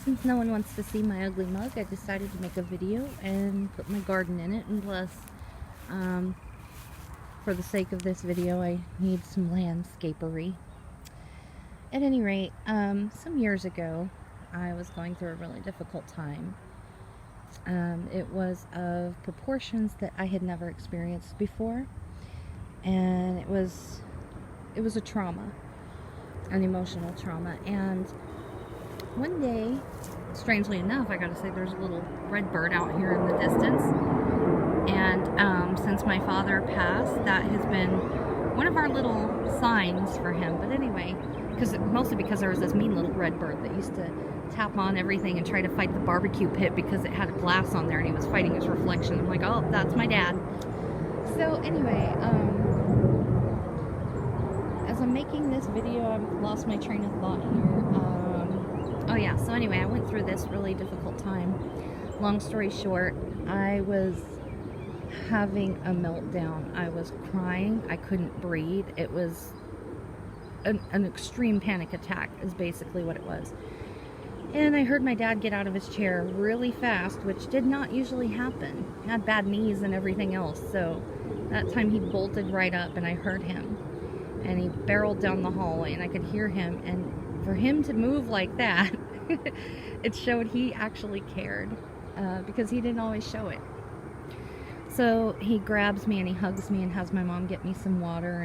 Since no one wants to see my ugly mug, I decided to make a video and put my garden in it. And plus, for the sake of this video, I need some landscapery. At any rate, some years ago, I was going through a really difficult time. It was of proportions that I had never experienced before, and it was a trauma, an emotional trauma. And one day, strangely enough, I gotta say, there's a little red bird out here in the distance, and since my father passed, that has been one of our little signs for him. But anyway, mostly because there was this mean little red bird that used to tap on everything and try to fight the barbecue pit because it had a glass on there and he was fighting his reflection. I'm like, oh, that's my dad. So anyway, as I'm making this video, I've lost my train of thought here. Oh yeah, so anyway, I went through this really difficult time. Long story short, I was having a meltdown. I was crying. I couldn't breathe. It was an extreme panic attack is basically what it was. And I heard my dad get out of his chair really fast, which did not usually happen. He had bad knees and everything else, so that time he bolted right up and I heard him. And he barreled down the hallway and I could hear him, and for him to move like that, it showed he actually cared, because he didn't always show it. So he grabs me and he hugs me and has my mom get me some water,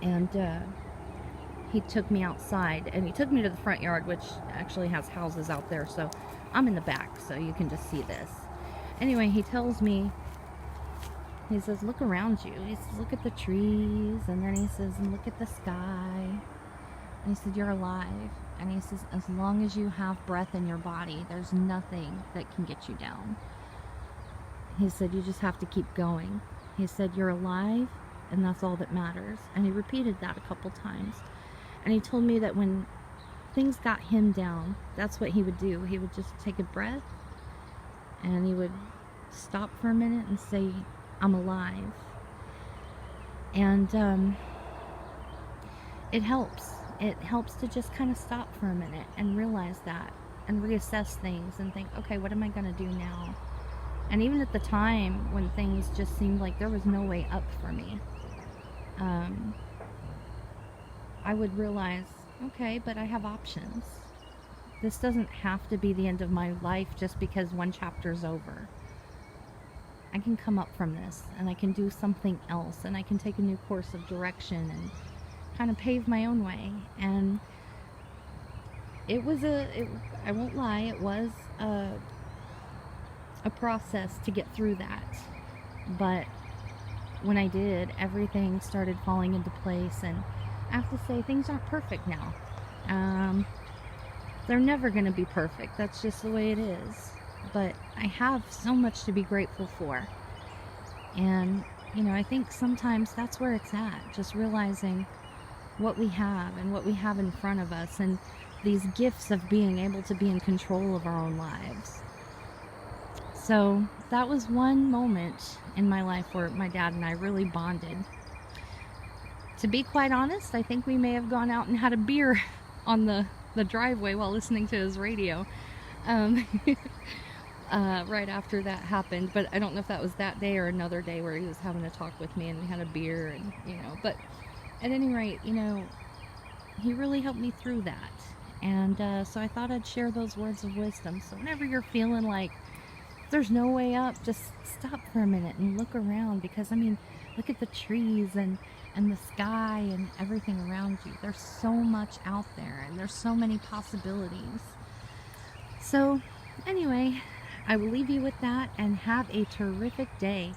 and he took me outside and he took me to the front yard, which actually has houses out there, so I'm in the back so you can just see this. Anyway, he tells me, he says, look around you. He says, look at the trees, and then he says, and look at the sky. And he said, you're alive. And he says, as long as you have breath in your body, there's nothing that can get you down. He said, you just have to keep going. He said, you're alive, and that's all that matters. And he repeated that a couple times. And he told me that when things got him down, that's what he would do. He would just take a breath, and he would stop for a minute and say, I'm alive. And it helps. It helps to just kind of stop for a minute and realize that, and reassess things and think, okay, what am I going to do now? And even at the time when things just seemed like there was no way up for me, I would realize, okay, but I have options. This doesn't have to be the end of my life just because one chapter's over. I can come up from this, and I can do something else, and I can take a new course of direction and kind of pave my own way. And it was I won't lie, it was a process to get through that. But when I did, everything started falling into place, and I have to say, things aren't perfect now. They're never going to be perfect. That's just the way it is. But I have so much to be grateful for. And, you know, I think sometimes that's where it's at. Just realizing what we have and what we have in front of us, and these gifts of being able to be in control of our own lives. So that was one moment in my life where my dad and I really bonded. To be quite honest, I think we may have gone out and had a beer on the driveway while listening to his radio. Right after that happened, but I don't know if that was that day or another day where he was having a talk with me and we had a beer, and you know, but at any rate, you know, he really helped me through that. And so I thought I'd share those words of wisdom. So whenever you're feeling like there's no way up, just stop for a minute and look around, because I mean, look at the trees and the sky and everything around you. There's so much out there, and there's so many possibilities. So anyway, I will leave you with that, and have a terrific day.